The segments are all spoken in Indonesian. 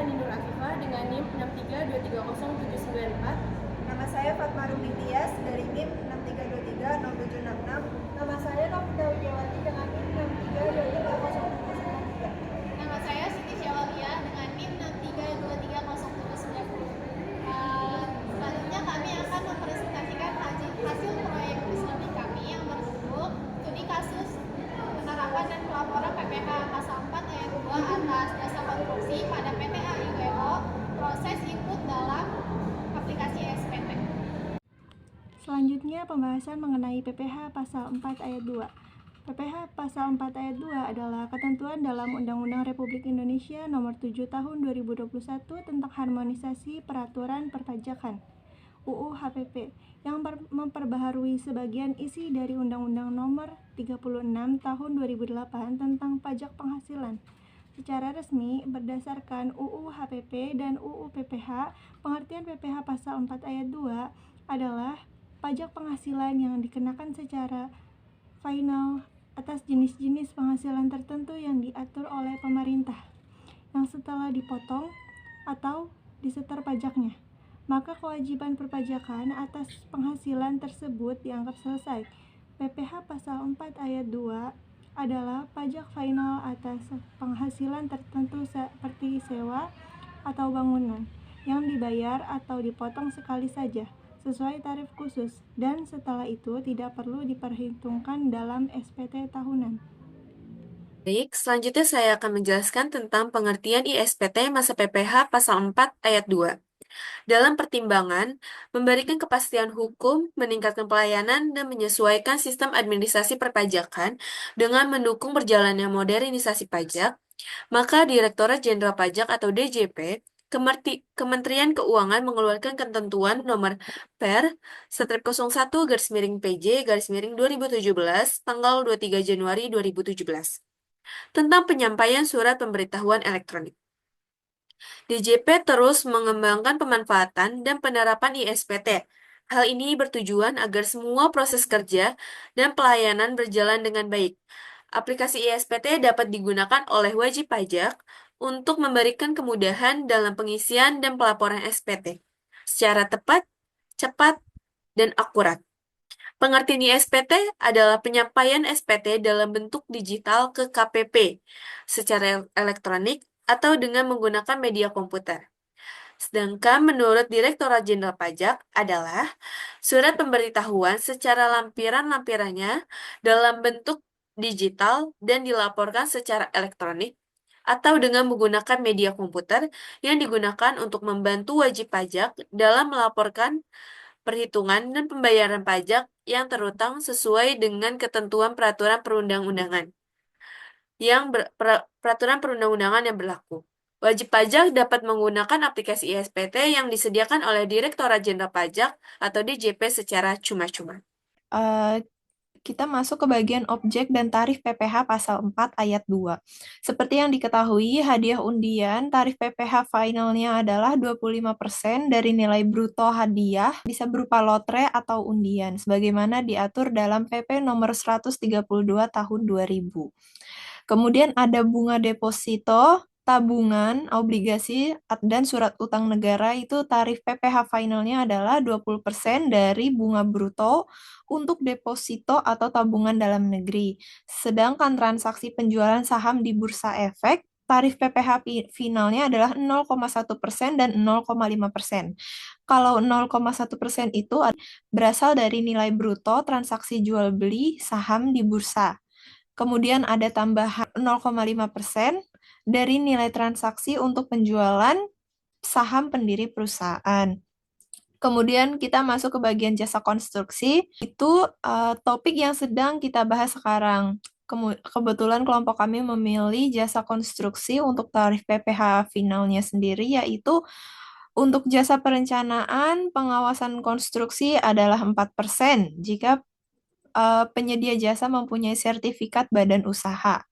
Rani Nur Afifah dengan NIM 6323079. Nama saya Fatma Ruming Tias dari NIM 6323076. Nama saya Novita Widiawati dengan NIM 6323093. Nama saya Siti Syawalia dengan NIM 6323090. Selanjutnya kami akan mempresentasikan hasil proyek studi kami yang berjudul Studi Kasus Penerapan dan Pelaporan PPH Pasal 4 Ayat 2 atas jasa konstruksi pada PT AIWO proses input dalam aplikasi SPT. Selanjutnya pembahasan mengenai PPH Pasal 4 Ayat 2. PPH Pasal 4 Ayat 2 adalah ketentuan dalam Undang-Undang Republik Indonesia Nomor 7 Tahun 2021 tentang harmonisasi peraturan perpajakan UU HPP yang memperbaharui sebagian isi dari Undang-Undang Nomor 36 Tahun 2008 tentang pajak penghasilan. Secara resmi, berdasarkan UU HPP dan UU PPH, pengertian PPH Pasal 4 Ayat 2 adalah pajak penghasilan yang dikenakan secara final atas jenis-jenis penghasilan tertentu yang diatur oleh pemerintah, yang setelah dipotong atau disetor pajaknya, maka kewajiban perpajakan atas penghasilan tersebut dianggap selesai. PPH Pasal 4 Ayat 2 adalah pajak final atas penghasilan tertentu seperti sewa atau bangunan yang dibayar atau dipotong sekali saja sesuai tarif khusus, dan setelah itu tidak perlu diperhitungkan dalam SPT tahunan. Baik, selanjutnya saya akan menjelaskan tentang pengertian ISPT masa PPH Pasal 4 Ayat 2. Dalam pertimbangan, memberikan kepastian hukum, meningkatkan pelayanan, dan menyesuaikan sistem administrasi perpajakan dengan mendukung berjalannya modernisasi pajak, maka Direktorat Jenderal Pajak atau DJP, Kementerian Keuangan mengeluarkan ketentuan nomor Per/01/PJ/2017 tanggal 23 Januari 2017 tentang penyampaian surat pemberitahuan elektronik. DJP terus mengembangkan pemanfaatan dan penerapan ISPT. Hal ini bertujuan agar semua proses kerja dan pelayanan berjalan dengan baik. Aplikasi ISPT dapat digunakan oleh wajib pajak untuk memberikan kemudahan dalam pengisian dan pelaporan SPT secara tepat, cepat, dan akurat. Pengertian ISPT adalah penyampaian SPT dalam bentuk digital ke KPP secara elektronik atau dengan menggunakan media komputer. Sedangkan menurut Direktorat Jenderal Pajak adalah surat pemberitahuan secara lampiran-lampirannya dalam bentuk digital dan dilaporkan secara elektronik atau dengan menggunakan media komputer yang digunakan untuk membantu wajib pajak dalam melaporkan perhitungan dan pembayaran pajak yang terutang sesuai dengan ketentuan peraturan perundang-undangan yang berlaku. Wajib pajak dapat menggunakan aplikasi ISPT yang disediakan oleh Direktorat Jenderal Pajak atau DJP secara cuma-cuma. Kita masuk ke bagian objek dan tarif PPH Pasal 4 Ayat 2. Seperti yang diketahui, hadiah undian tarif PPH finalnya adalah 25% dari nilai bruto hadiah, bisa berupa lotre atau undian, sebagaimana diatur dalam PP nomor 132 tahun 2000. Kemudian ada bunga deposito, tabungan, obligasi, dan surat utang negara, itu tarif PPH finalnya adalah 20% dari bunga bruto untuk deposito atau tabungan dalam negeri. Sedangkan transaksi penjualan saham di Bursa Efek, tarif PPH finalnya adalah 0,1% dan 0,5%. Kalau 0,1% itu berasal dari nilai bruto transaksi jual beli saham di bursa. Kemudian ada tambahan 0,5% dari nilai transaksi untuk penjualan saham pendiri perusahaan. Kemudian kita masuk ke bagian jasa konstruksi. Itu topik yang sedang kita bahas sekarang. Kebetulan kelompok kami memilih jasa konstruksi untuk tarif PPH finalnya sendiri, yaitu untuk jasa perencanaan pengawasan konstruksi adalah 4% jika penyedia jasa mempunyai sertifikat badan usaha,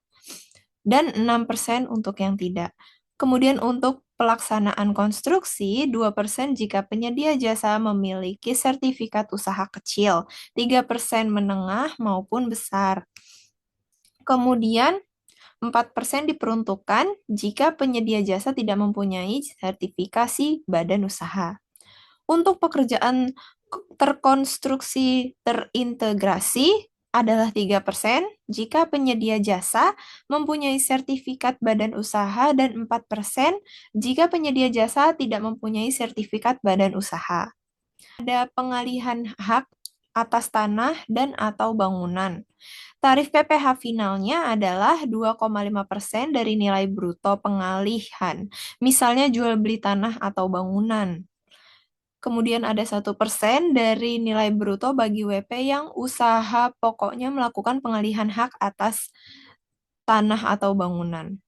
dan 6% untuk yang tidak. Kemudian untuk pelaksanaan konstruksi, 2% jika penyedia jasa memiliki sertifikat usaha kecil, 3% menengah maupun besar. Kemudian 4% diperuntukkan jika penyedia jasa tidak mempunyai sertifikasi badan usaha. Untuk pekerjaan terkonstruksi terintegrasi adalah 3% jika penyedia jasa mempunyai sertifikat badan usaha dan 4% jika penyedia jasa tidak mempunyai sertifikat badan usaha. Ada pengalihan hak atas tanah dan atau bangunan. Tarif PPh finalnya adalah 2,5% dari nilai bruto pengalihan. Misalnya jual beli tanah atau bangunan. Kemudian ada 1% dari nilai bruto bagi WP yang usaha pokoknya melakukan pengalihan hak atas tanah atau bangunan.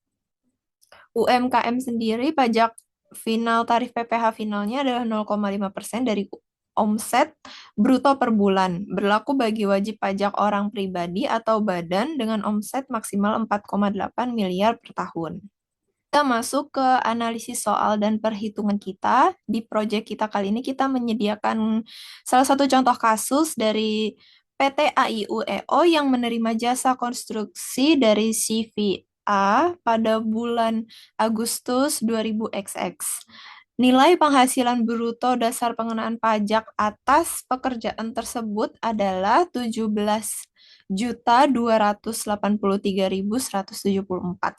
UMKM sendiri pajak final tarif PPh finalnya adalah 0,5% dari omset bruto per bulan, berlaku bagi wajib pajak orang pribadi atau badan dengan omset maksimal 4,8 miliar per tahun. Kita masuk ke analisis soal dan perhitungan kita. Di proyek kita kali ini kita menyediakan salah satu contoh kasus dari PT AIUEO yang menerima jasa konstruksi dari CVA pada bulan Agustus 2000XX. Nilai penghasilan bruto dasar pengenaan pajak atas pekerjaan tersebut adalah 17.283.174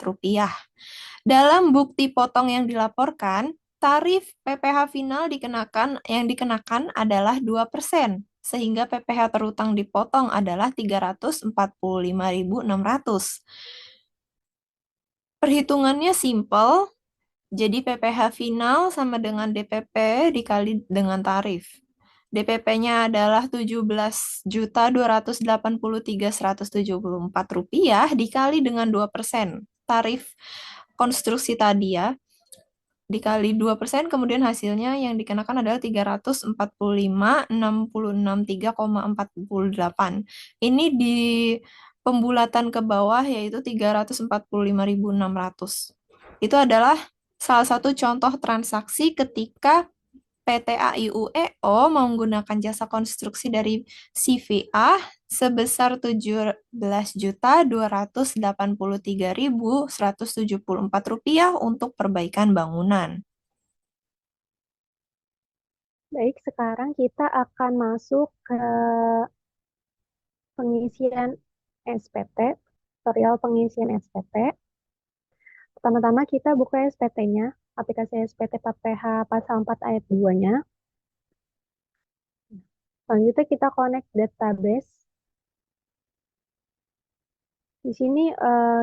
rupiah. Dalam bukti potong yang dilaporkan, tarif PPh final yang dikenakan adalah 2%, sehingga PPh terutang dipotong adalah 345.600. Perhitungannya simpel, jadi PPh final sama dengan DPP dikali dengan tarif. DPP-nya adalah 17.283.174 rupiah dikali dengan 2%. Tarif konstruksi tadi ya, dikali 2%, kemudian hasilnya yang dikenakan adalah 345.663,48. Ini di pembulatan ke bawah yaitu 345.600. Itu adalah salah satu contoh transaksi ketika PT AIUEO menggunakan jasa konstruksi dari CVA sebesar 17.283.174 rupiah untuk perbaikan bangunan. Baik, sekarang kita akan masuk ke pengisian SPT, tutorial pengisian SPT. Pertama-tama kita buka SPT-nya, aplikasi SPT PPh pasal 4 ayat 2-nya. Selanjutnya kita connect database. Di sini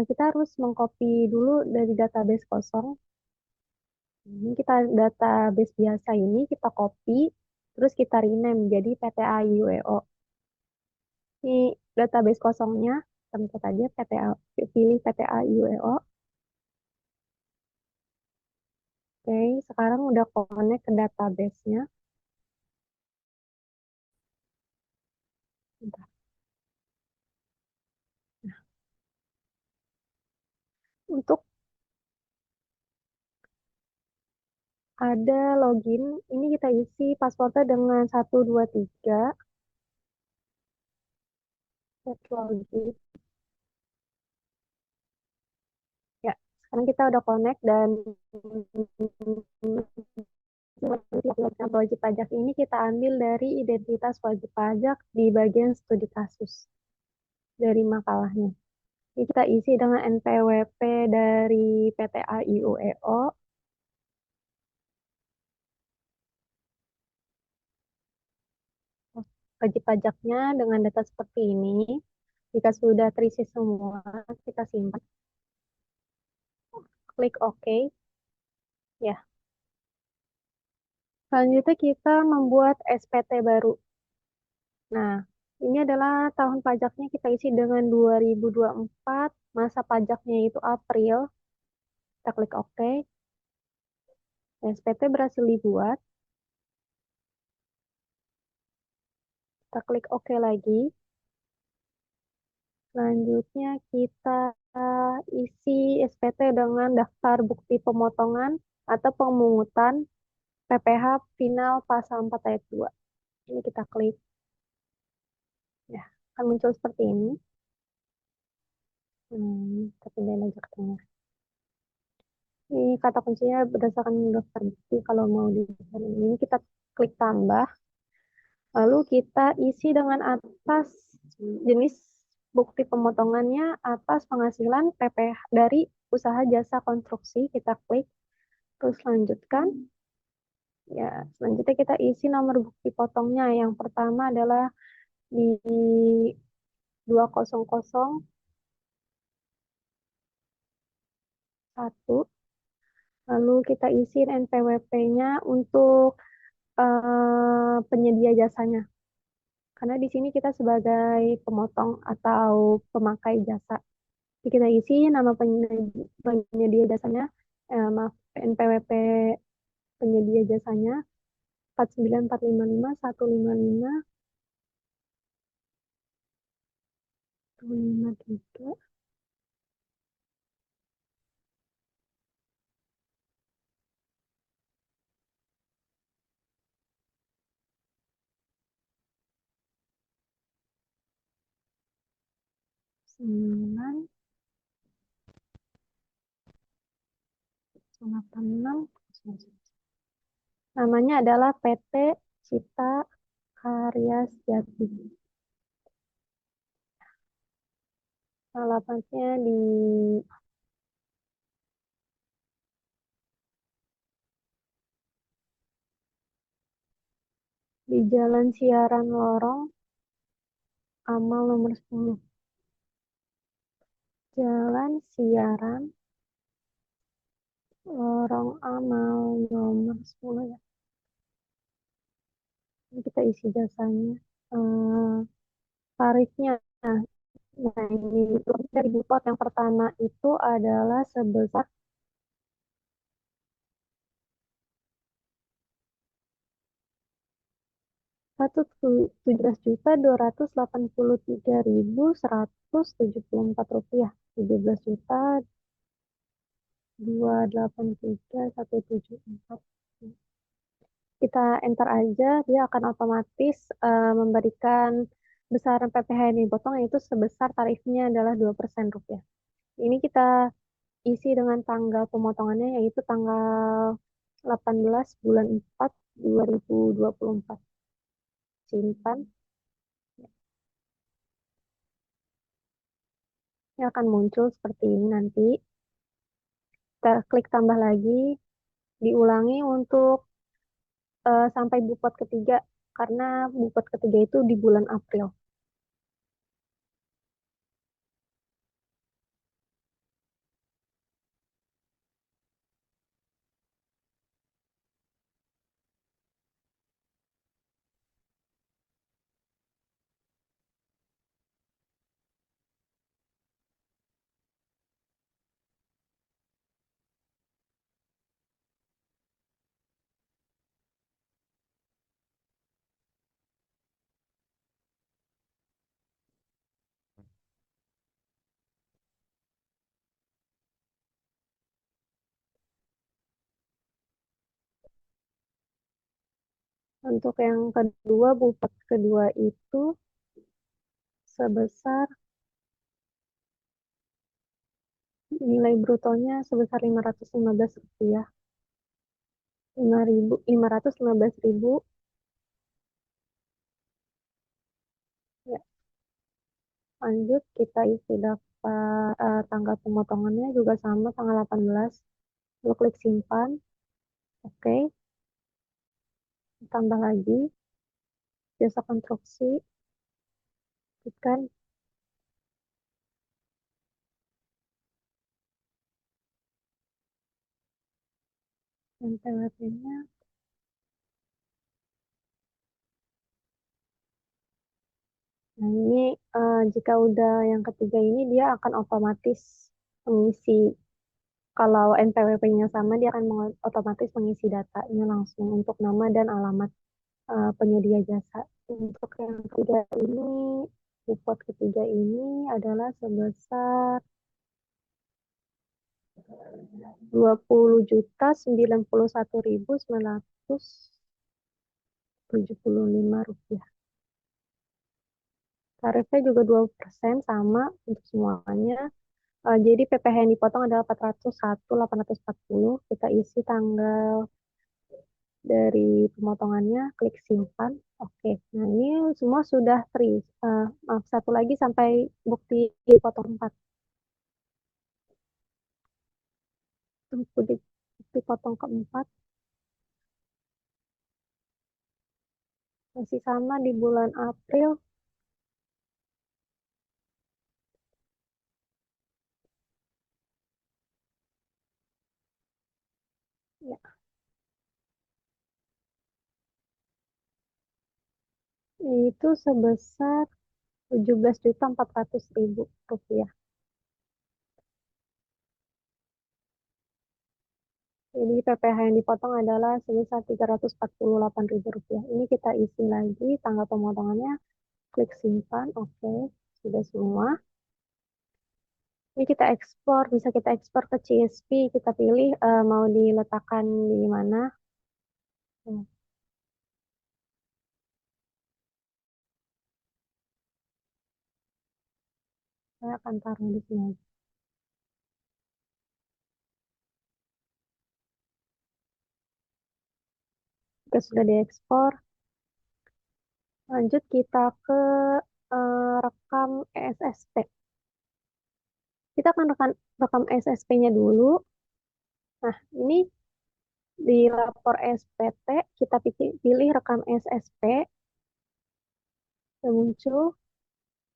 kita harus mengcopy dulu dari database kosong. Ini kita database biasa ini kita copy, terus kita rename jadi PTA UEO. Ini database kosongnya, kita pencet aja PTA, pilih PTA UEO. Oke, sekarang udah connect ke database-nya. Bentar. Untuk ada login, ini kita isi passwordnya dengan 123. Set login. Ya, sekarang kita udah connect dan wajib pajak ini kita ambil dari identitas wajib pajak di bagian studi kasus dari makalahnya. Ini kita isi dengan NPWP dari PT AIUEO. Wajib pajaknya dengan data seperti ini. Jika sudah terisi semua, kita simpan. Klik OK. Ya. Selanjutnya kita membuat SPT baru. Nah, ini adalah tahun pajaknya kita isi dengan 2024, masa pajaknya itu April. Kita klik OK. SPT berhasil dibuat. Kita klik OK lagi. Selanjutnya kita isi SPT dengan daftar bukti pemotongan atau pemungutan PPh final pasal 4 ayat 2. Ini kita klik. Ya, akan muncul seperti ini. Tapi dia aja ketemu. Ini kata kuncinya berdasarkan daftar bukti. Kalau mau di ini kita klik tambah. Lalu kita isi dengan atas jenis bukti pemotongannya atas penghasilan PPh dari usaha jasa konstruksi. Kita klik. Terus lanjutkan. Ya, selanjutnya kita isi nomor bukti potongnya. Yang pertama adalah di 2001. Lalu kita isi NPWP-nya untuk penyedia jasanya. Karena di sini kita sebagai pemotong atau pemakai jasa. Jadi kita isi nama penyedia jasanya, maaf, NPWP penyedia jasanya 49455 155 153 9 86. Namanya adalah PT Cita Karya Sejati. Alamatnya di Jalan Siaran Lorong Amal nomor 10. Jalan Siaran Lorong Amal nomor 10 ya. Ini kita isi jasanya. Tarifnya. Nah, ini dari Bupot yang pertama itu adalah sebesar 17.283.174 rupiah. 17.283.174. Kita enter aja, dia akan otomatis memberikan besaran PPh yang dipotong, yaitu sebesar tarifnya adalah 2% rupiah. Ini kita isi dengan tanggal pemotongannya, yaitu tanggal 18 bulan 4 2024. Simpan. Ini akan muncul seperti ini nanti. Kita klik tambah lagi, diulangi untuk sampai bupot ketiga, karena bupot ketiga itu di bulan April. Untuk yang kedua, bupot kedua itu sebesar nilai brutonya sebesar 515 rupiah. 515.000. Ya, lanjut kita isi daftar tanggal pemotongannya juga sama tanggal 18. Lalu klik simpan. Oke. Tambah lagi jasa konstruksi. Tekan NPWP-nya. Nah, ini jika udah yang ketiga ini dia akan otomatis mengisi. Kalau NPWP-nya sama, dia akan otomatis mengisi datanya langsung untuk nama dan alamat penyedia jasa. Untuk yang ketiga ini, bupot ketiga ini adalah sebesar 20.091.975 rupiah. Tarifnya juga 2% sama untuk semuanya. Jadi PPh yang dipotong adalah 401.840. Kita isi tanggal dari pemotongannya, klik simpan. Oke, nah ini semua sudah maaf, satu lagi sampai bukti potong 4. Bukti potong keempat masih sama di bulan April. Ya, itu sebesar 17.400.000 rupiah. Jadi PPh yang dipotong adalah sebesar 348.000 rupiah. Ini kita isi lagi tanggal pemotongannya, klik simpan, oke, sudah semua. Ini kita ekspor, bisa kita ekspor ke CSV, kita pilih mau diletakkan di mana. Hmm, Saya akan taruh di sini aja. Jika sudah diekspor, lanjut kita ke rekam ESSP. Kita akan rekam SSP-nya dulu. Nah, ini di lapor SPT, kita pilih rekam SSP. Muncul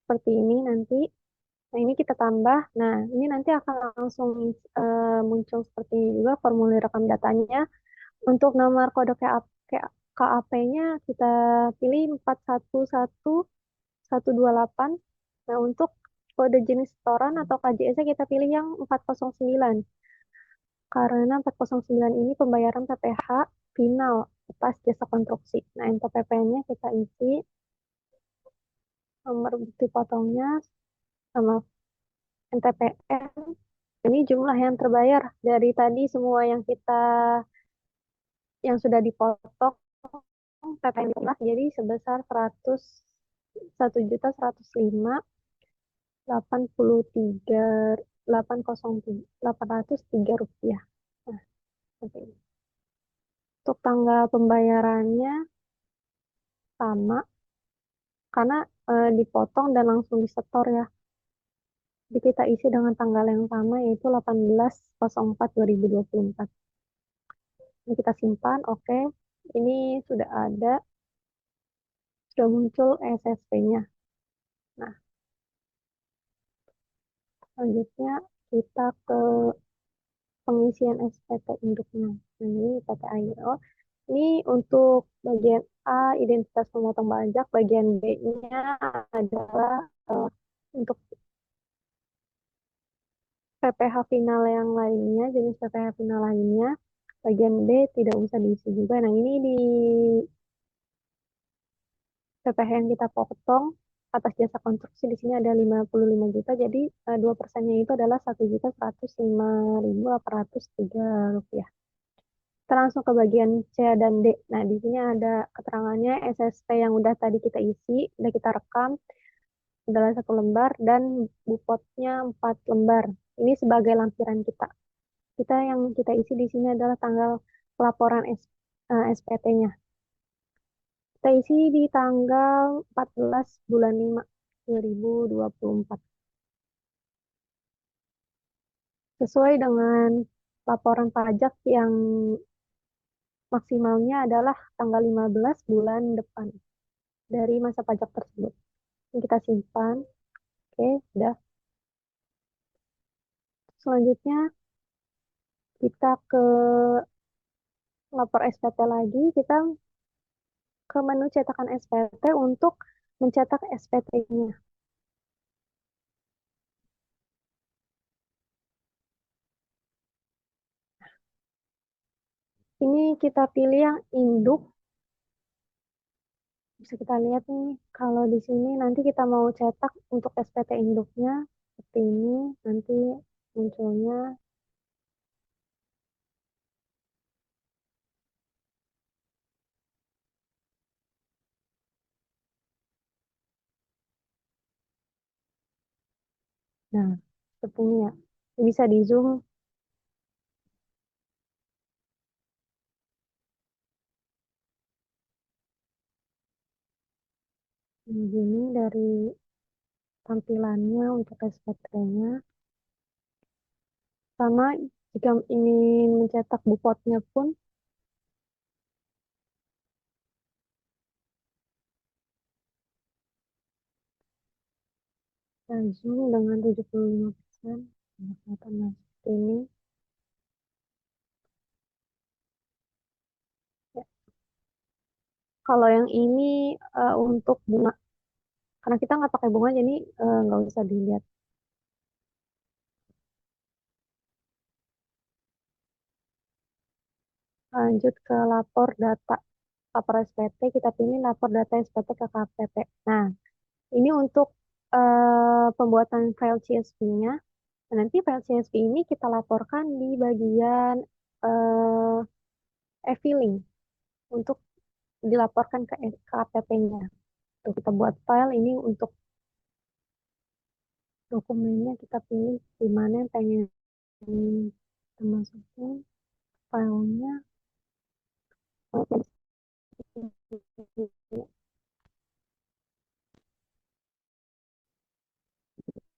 seperti ini nanti. Nah, ini kita tambah. Nah, ini nanti akan langsung muncul seperti ini juga formulir rekam datanya. Untuk nomor kode KAP-nya kita pilih 411128. Nah, untuk kode jenis setoran atau KJS kita pilih yang 409. Karena 409 ini pembayaran PPh final atas jasa konstruksi. Nah, NPWP-nya kita isi, nomor bukti potongnya sama NTPN. Ini jumlah yang terbayar dari tadi semua yang sudah dipotong PPN jumlah jadi sebesar 101.105.803 rupiah. Nah, seperti ini. Untuk tanggal pembayarannya sama karena dipotong dan langsung disetor ya. Jadi kita isi dengan tanggal yang sama yaitu 18.04.2024. Ini kita simpan, oke. Ini sudah ada, sudah muncul SSP-nya. Nah, selanjutnya kita ke pengisian SPT induknya. Nah, ini PTAIO. Ini untuk bagian A, identitas pemotong pajak. Bagian B-nya adalah untuk PPh final yang lainnya, jenis PPh final lainnya. Bagian B tidak usah diisi juga. Nah, ini di PPh yang kita potong atas jasa konstruksi di sini ada 55 juta, jadi 2%-nya itu adalah 1.105.803 rupiah. Kita langsung ke bagian C dan D. Nah, di sini ada keterangannya SSP yang udah tadi kita isi, udah kita rekam, adalah 1 lembar, dan bupotnya 4 lembar. Ini sebagai lampiran kita. Yang kita isi di sini adalah tanggal pelaporan SPT-nya. Kita isi di tanggal 14 bulan 5 2024. Sesuai dengan laporan pajak yang maksimalnya adalah tanggal 15 bulan depan dari masa pajak tersebut. Ini kita simpan. Oke, sudah. Selanjutnya kita ke lapor SPT lagi. Kita ke menu cetakan SPT untuk mencetak SPT-nya. Ini kita pilih yang induk. Bisa kita lihat nih, kalau di sini nanti kita mau cetak untuk SPT induknya seperti ini, nanti munculnya. Nah, Sepertinya ya. Bisa di zoom. Begini dari tampilannya untuk SPT-nya. Sama jika ingin mencetak bupotnya pun kita zoom dengan 75%. Kelihatan nah, seperti ini. Ya. Kalau yang ini untuk bunga, karena kita nggak pakai bunga, jadi nggak usah dilihat. Lanjut ke lapor data. Lapor SPT, kita pilih lapor data SPT ke KPP. Nah, ini untuk pembuatan file CSV-nya. Nanti file CSV ini kita laporkan di bagian e-filing untuk dilaporkan ke KPP-nya. Tuh, kita buat file ini untuk dokumennya, kita pilih di mana yang pengen kita masukin filenya.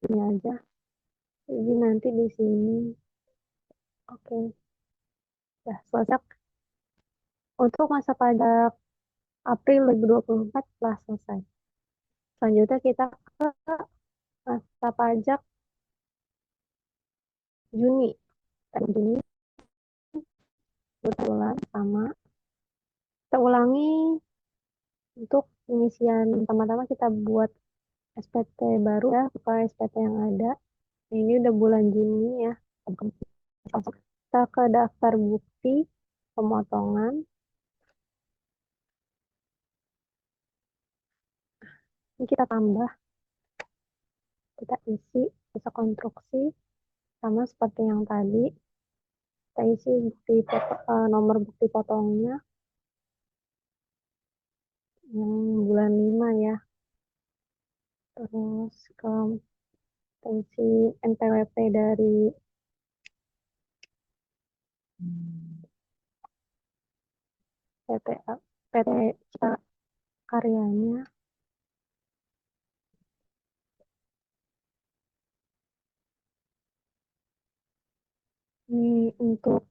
Ini aja. Jadi nanti di sini. Oke. Ya, selesai. Untuk masa pajak April 2024 telah selesai. Selanjutnya kita ke masa pajak Juni. Juni bulan sama. Kita ulangi untuk pengisian. Pertama-tama kita buat SPT baru ya, supaya SPT yang ada. Ini udah bulan Juni ya. Kita ke daftar bukti pemotongan. Ini kita tambah, kita isi, bisa konstruksi, sama seperti yang tadi. Kita isi nomor bukti potongnya, yang bulan 5 ya. Terus kita isi NPWP dari PT, PT Cipta Karyanya. Ini untuk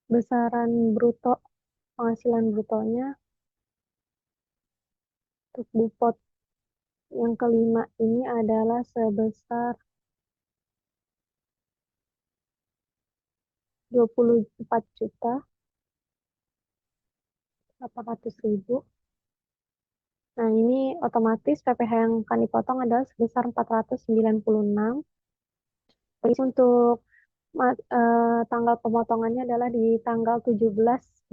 besaran bruto, penghasilan brutonya. Untuk bupot yang kelima ini adalah sebesar 24.800.000. Nah, ini otomatis PPh yang akan dipotong adalah sebesar 496. Terus untuk tanggal pemotongannya adalah di tanggal 17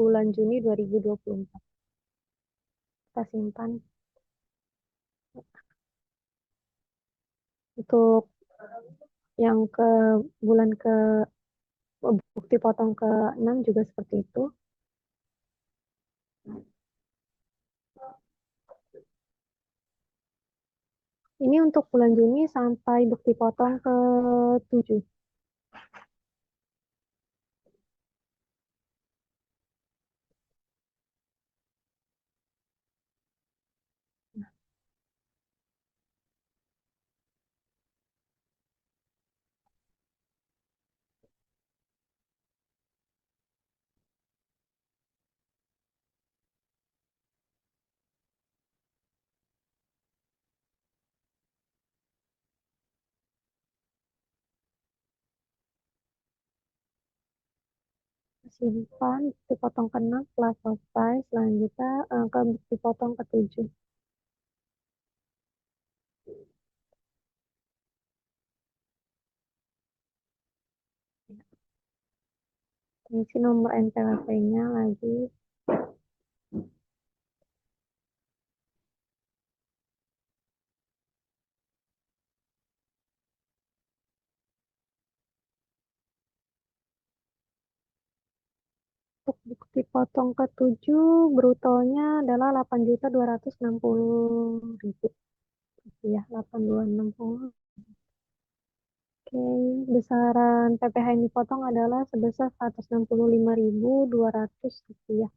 bulan Juni 2024. Kita simpan. Untuk yang ke bulan ke bukti potong ke-6 juga seperti itu. Ini untuk bulan Juni sampai bukti potong ke-7. Simpan bukti potong ke-6 telah selesai. Selanjutnya ke bukti potong ke-7. Isi nomor NPWP-nya lagi. Untuk bukti potong ke-7, brutonya adalah 8.260.000. ya, 8260. Oke, besaran PPh yang dipotong adalah sebesar 165.200 rupiah.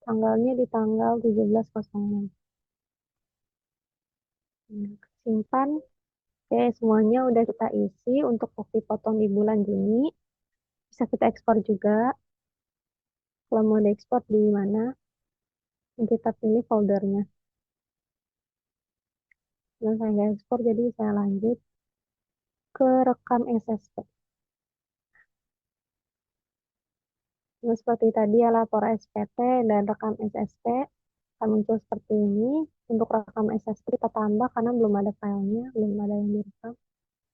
Tanggalnya di tanggal 17.06. Simpan. Oke, semuanya udah kita isi untuk bukti potong di bulan Juni. Bisa kita ekspor juga. Kalau mau diekspor di mana, kita pilih foldernya. Dan saya nggak ekspor, jadi saya lanjut ke rekam SSP. Nah, seperti tadi ya, lapor SPT dan rekam SSP akan muncul seperti ini. Untuk rekam SSP kita tambah karena belum ada filenya, belum ada yang direkam.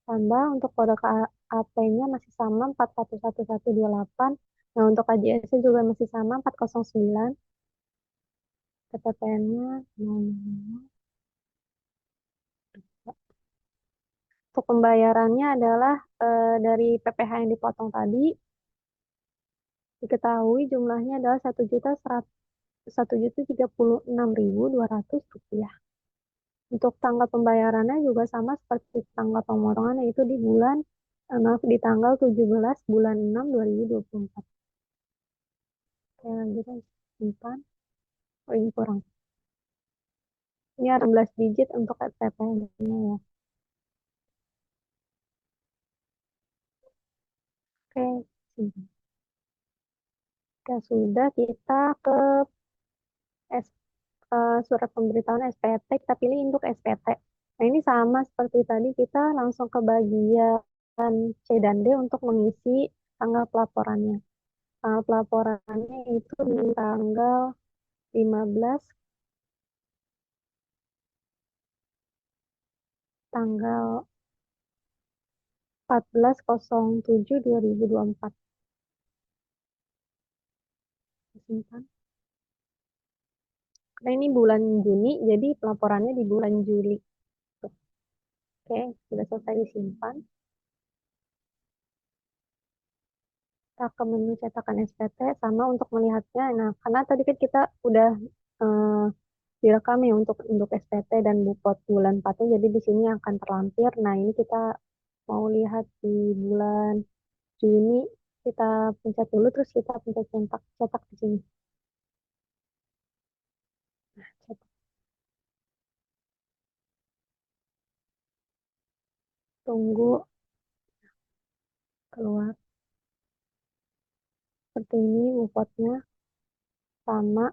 Tambah untuk kode KAP-nya masih sama 411128. Nah, untuk KJS juga masih sama 409. PTPN-nya 00. Untuk pembayarannya adalah dari PPh yang dipotong tadi, diketahui jumlahnya adalah 1.036.200 rupiah. Untuk tanggal pembayarannya juga sama seperti tanggal pemotongan, yaitu di tanggal 17 bulan 6 2024. Oke, lanjut simpan. Oh, ini kurang. Ini 16 digit untuk SPP-nya ya. Oke, simpan. Oke, sudah kita ke surat pemberitahuan SPT, kita pilih induk SPT. Nah, ini sama seperti tadi, kita langsung ke bagian C dan D untuk mengisi tanggal pelaporannya. Tanggal pelaporannya itu di tanggal 15, tanggal 14.07.2024. Simpan. Karena ini bulan Juni, jadi pelaporannya di bulan Juli. Oke, sudah selesai disimpan. Kita ke menu cetakan SPT, sama untuk melihatnya. Nah, karena tadi kan kita udah direkam ya untuk SPT dan bupot bulan 4-nya, jadi di sini akan terlampir. Nah, ini kita mau lihat di bulan Juni, kita pencet dulu, terus kita pencet cetak di sini. Cetak. Tunggu keluar. Seperti ini bupotnya, sama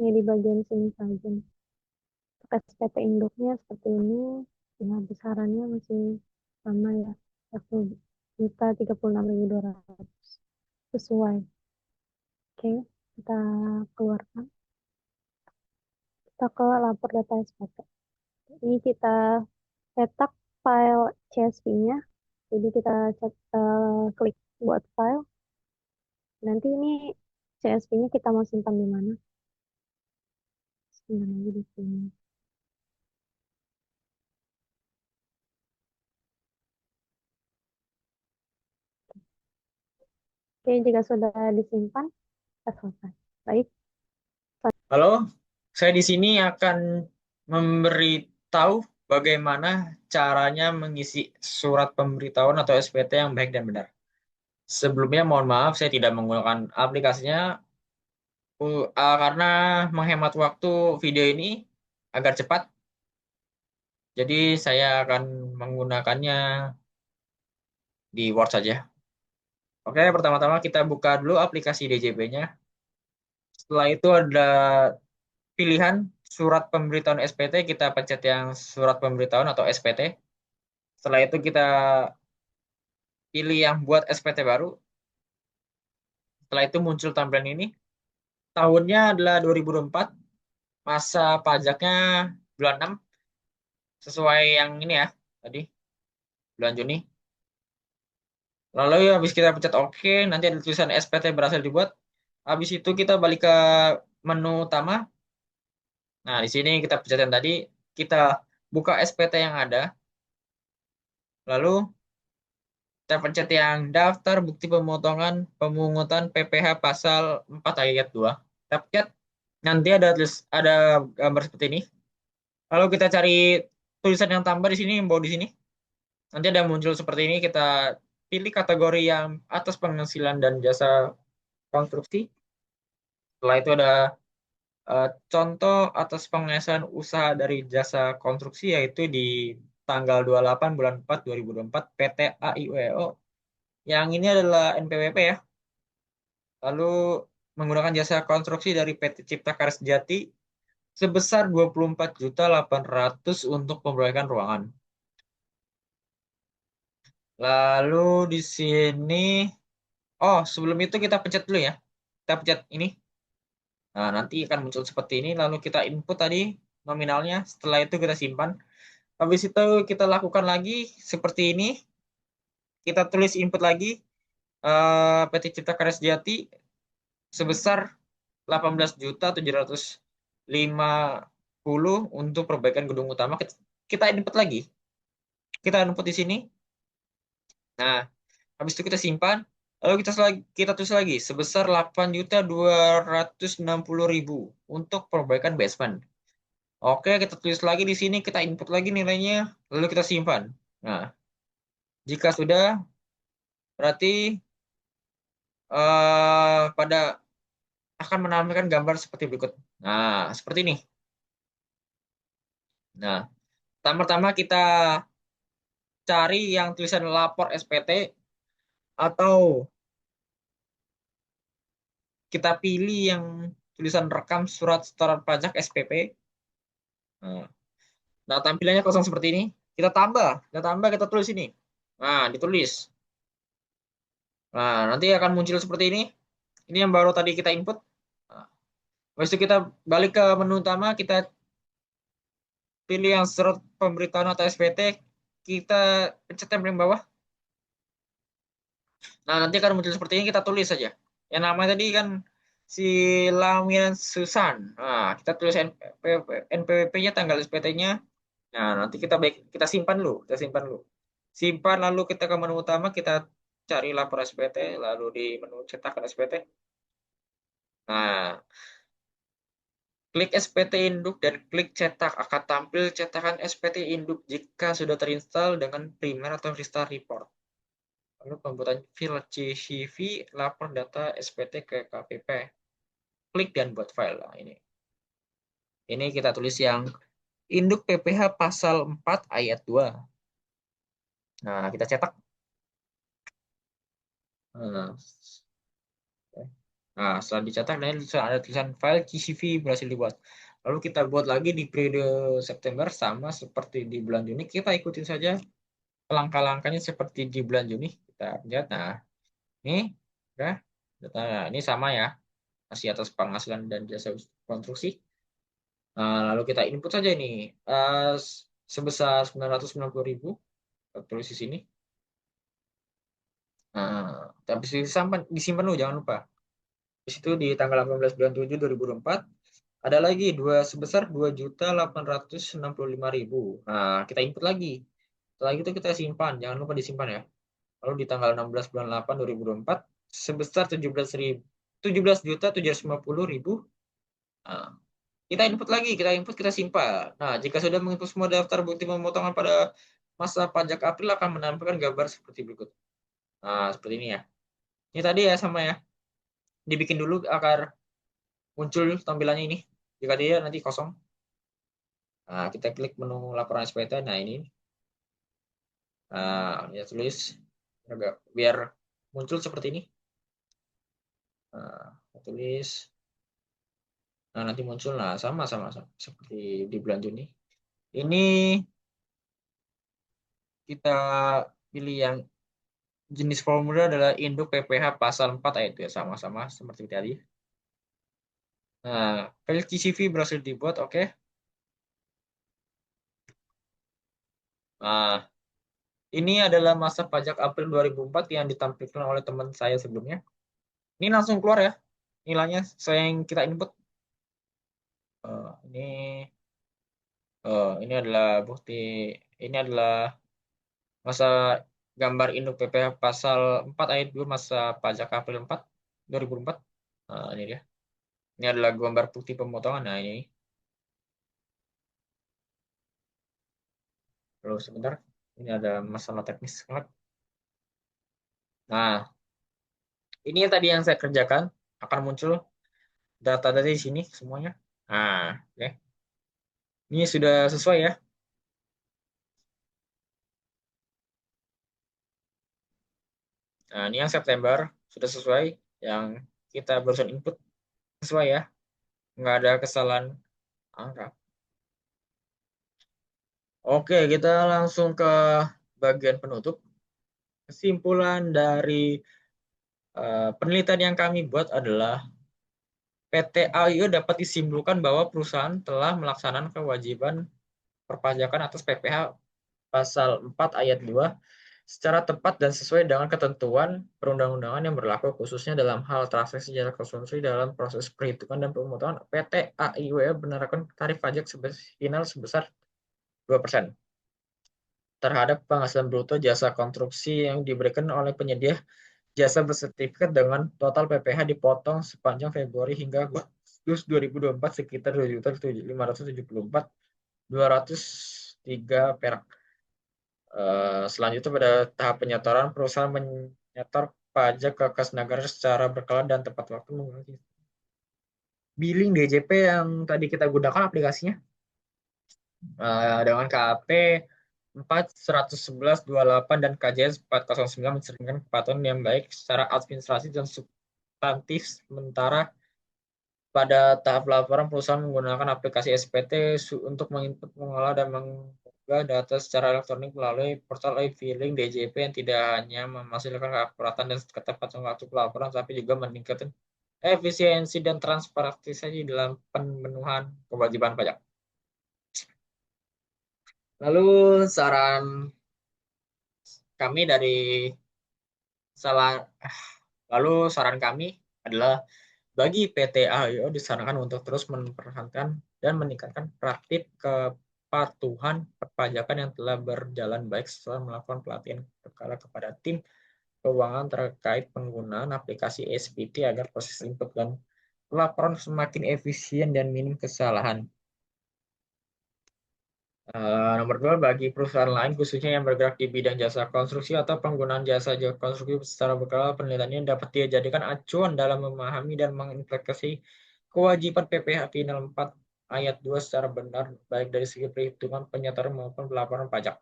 ini di bagian sini saja. Untuk SPT induknya seperti ini, nah besarannya masih sama ya, 1.036.200 sesuai. Oke, kita keluarkan. Kita ke lapor data SPT. Ini kita cetak file CSV-nya. Jadi kita klik buat file. Nanti ini CSV-nya kita mau simpan di mana? Simpan aja di sini. Oke, jika sudah disimpan, kita selesai. Baik. Halo, saya di sini akan memberitahu bagaimana caranya mengisi surat pemberitahuan atau SPT yang baik dan benar. Sebelumnya mohon maaf saya tidak menggunakan aplikasinya karena menghemat waktu video ini agar cepat. Jadi saya akan menggunakannya di Word saja. Oke, pertama-tama kita buka dulu aplikasi DJP-nya. Setelah itu ada pilihan surat pemberitahuan SPT, kita pencet yang surat pemberitahuan atau SPT. Setelah itu kita pilih yang buat SPT baru. Setelah itu muncul tampilan ini. Tahunnya adalah 2024. Masa pajaknya bulan 6. Sesuai yang ini ya, tadi. Bulan Juni. Lalu habis kita pencet OK, nanti ada tulisan SPT berhasil dibuat. Habis itu kita balik ke menu utama. Nah, di sini kita pencet yang tadi. Kita buka SPT yang ada. Lalu kita pencet yang daftar bukti pemotongan pemungutan PPh pasal 4 ayat 2. Kita pencet, nanti ada gambar seperti ini. Lalu kita cari tulisan yang tambah di sini, yang bawah di sini. Nanti ada muncul seperti ini, kita pilih kategori yang atas penghasilan dan jasa konstruksi. Setelah itu ada contoh atas penghasilan usaha dari jasa konstruksi, yaitu di tanggal 28 bulan 4 2024 PT AIUEO. Yang ini adalah NPWP ya. Lalu menggunakan jasa konstruksi dari PT Cipta Karya Sejati sebesar 24.800.000 untuk perbaikan ruangan. Lalu di sini, oh sebelum itu kita pencet dulu ya. Kita pencet ini. Nah, nanti akan muncul seperti ini. Lalu kita input tadi nominalnya. Setelah itu kita simpan. Habis itu kita lakukan lagi seperti ini. Kita tulis input lagi PT Cipta Karya Sejati sebesar 18.750.000 untuk perbaikan gedung utama. Kita input lagi. Kita input di sini. Nah, habis itu kita simpan. Lalu kita tulis lagi sebesar 8.260.000 untuk perbaikan basement. Oke, kita tulis lagi di sini, kita input lagi nilainya, lalu kita simpan. Nah, jika sudah, berarti pada akan menampilkan gambar seperti berikut. Nah, seperti ini. Nah, pertama-tama kita cari yang tulisan lapor SPT atau kita pilih yang tulisan rekam surat setoran pajak SPP. Nah, tampilannya kosong seperti ini. Kita tulis ini. Nah, ditulis. Nah, nanti akan muncul seperti ini. Ini yang baru tadi kita input. Nah, habis itu kita balik ke menu utama, kita pilih yang surat pemberitahuan atau SPT, kita pencet yang paling bawah. Nah, nanti akan muncul seperti ini, kita tulis saja. Yang namanya tadi kan si Lamian Susan. Nah, kita tulis NPWP-nya, tanggal SPT-nya. Nah, nanti kita simpan dulu, Simpan, lalu kita ke menu utama, kita cari lapor SPT, lalu di menu cetakan SPT. Nah, klik SPT Induk dan klik cetak, akan tampil cetakan SPT Induk jika sudah terinstall dengan primer atau restart report. Lalu pembuatan file CSV, lapor data SPT ke KPP. Klik dan buat file. Nah, ini kita tulis yang Induk PPH pasal 4 ayat 2. Nah, kita cetak. Nah, setelah dicetak, ada tulisan file CSV berhasil dibuat. Lalu kita buat lagi di periode September, sama seperti di bulan Juni. Kita ikutin saja langkah-langkahnya seperti di bulan Juni. Kita lihat. Nah, ini ya, data ini sama ya, masih atas penghasilan dan jasa konstruksi. Nah, lalu kita input saja ini sebesar 990.000. Kita tulis di sini. Nah, tapi disimpan dulu, jangan lupa. Di situ di tanggal 18 bulan 7 2024 ada lagi sebesar 2.865.000. Nah, kita input lagi. Setelah itu kita simpan, jangan lupa disimpan ya. Lalu di tanggal 16 bulan 8 2024 sebesar 17.750.000. Nah, kita input lagi, kita simpan. Nah, jika sudah menginput semua daftar bukti pemotongan pada masa pajak April, akan menampilkan gambar seperti berikut. Nah, seperti ini ya. Ini tadi ya, sama ya. Dibikin dulu agar muncul tampilannya ini. Jika tidak, nanti kosong. Nah, kita klik menu laporan SPT. Nah, ini. Nah, ya tulis. Biar muncul seperti ini. Nah, tulis. Nah, nanti muncul. Nah, sama seperti di bulan Juni. Ini kita pilih yang jenis formulir adalah induk PPH pasal 4 ayat itu ya, sama-sama seperti tadi. Nah, file CSV berhasil dibuat, oke. Nah, ini adalah masa pajak April 2004 yang ditampilkan oleh teman saya sebelumnya. Ini langsung keluar ya, nilainya yang kita input. Ini adalah bukti, ini adalah masa gambar induk PPH pasal 4 ayat 2 masa pajak April 4 2004. Nah, ini dia. Ini adalah gambar bukti pemotongan. Nah, ini. Lalu sebentar, ini ada masalah teknis banget. Nah, ini tadi yang saya kerjakan, akan muncul data dari sini semuanya. Nah, oke. Ini sudah sesuai ya. Nah, ini yang September sudah sesuai, yang kita barusan input sesuai ya, nggak ada kesalahan angka. Oke, kita langsung ke bagian penutup. Kesimpulan dari penelitian yang kami buat adalah PT AIO dapat disimpulkan bahwa perusahaan telah melaksanakan kewajiban perpajakan atas PPh pasal 4 ayat 2 secara tepat dan sesuai dengan ketentuan perundang-undangan yang berlaku, khususnya dalam hal transaksi jasa konsumsi dalam proses perhitungan dan pemotongan. PT AIW menerapkan tarif pajak final sebesar 2% terhadap penghasilan bruto jasa konstruksi yang diberikan oleh penyedia jasa bersertifikat dengan total PPh dipotong sepanjang Februari hingga Agustus 2024 sekitar 2.574.203 perak. Selanjutnya pada tahap penyetoran, perusahaan menyetor pajak ke kas negara secara berkala dan tepat waktu menggunakan billing DJP yang tadi kita gunakan aplikasinya dengan KAP 4.111.28 dan KJS 409 mencerminkan kepatuhan yang baik secara administrasi dan substantif. Sementara pada tahap laporan, perusahaan menggunakan aplikasi SPT untuk menginput, mengolah, dan mengunggah data secara elektronik melalui portal e-filing DJP yang tidak hanya menghasilkan keakuratan dan ketepatan waktu pelaporan, tapi juga meningkatkan efisiensi dan transparansi dalam pemenuhan kewajiban pajak. Lalu saran kami adalah bagi PT AIO disarankan untuk terus mempertahankan dan meningkatkan praktik kepatuhan perpajakan yang telah berjalan baik setelah melakukan pelatihan berkala kepada tim keuangan terkait penggunaan aplikasi SPT agar proses input dan pelaporan semakin efisien dan minim kesalahan. Nomor 2, bagi perusahaan lain khususnya yang bergerak di bidang jasa konstruksi atau penggunaan jasa konstruksi secara berkala, penelitian ini dapat dijadikan acuan dalam memahami dan mengimplementasi kewajiban PPh final 4 ayat 2 secara benar, baik dari segi perhitungan, penyetoran maupun pelaporan pajak.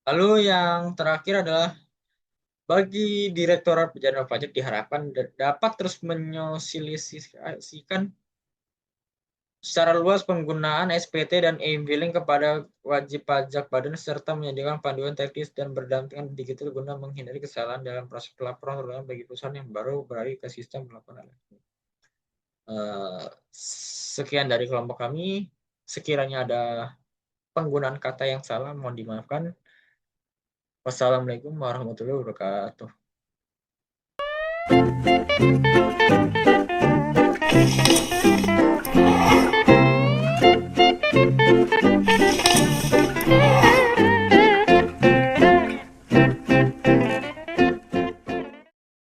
Lalu yang terakhir adalah bagi Direktorat Jenderal Pajak diharapkan dapat terus menyosialisasikan secara luas penggunaan SPT dan e-filing kepada wajib pajak badan serta menyediakan panduan teknis dan berdampingan digital guna menghindari kesalahan dalam proses pelaporan, terutama bagi perusahaan yang baru beralih ke sistem pelaporan elektronik. Sekian dari kelompok kami. Sekiranya ada penggunaan kata yang salah, mohon dimaafkan. Wassalamualaikum warahmatullahi wabarakatuh.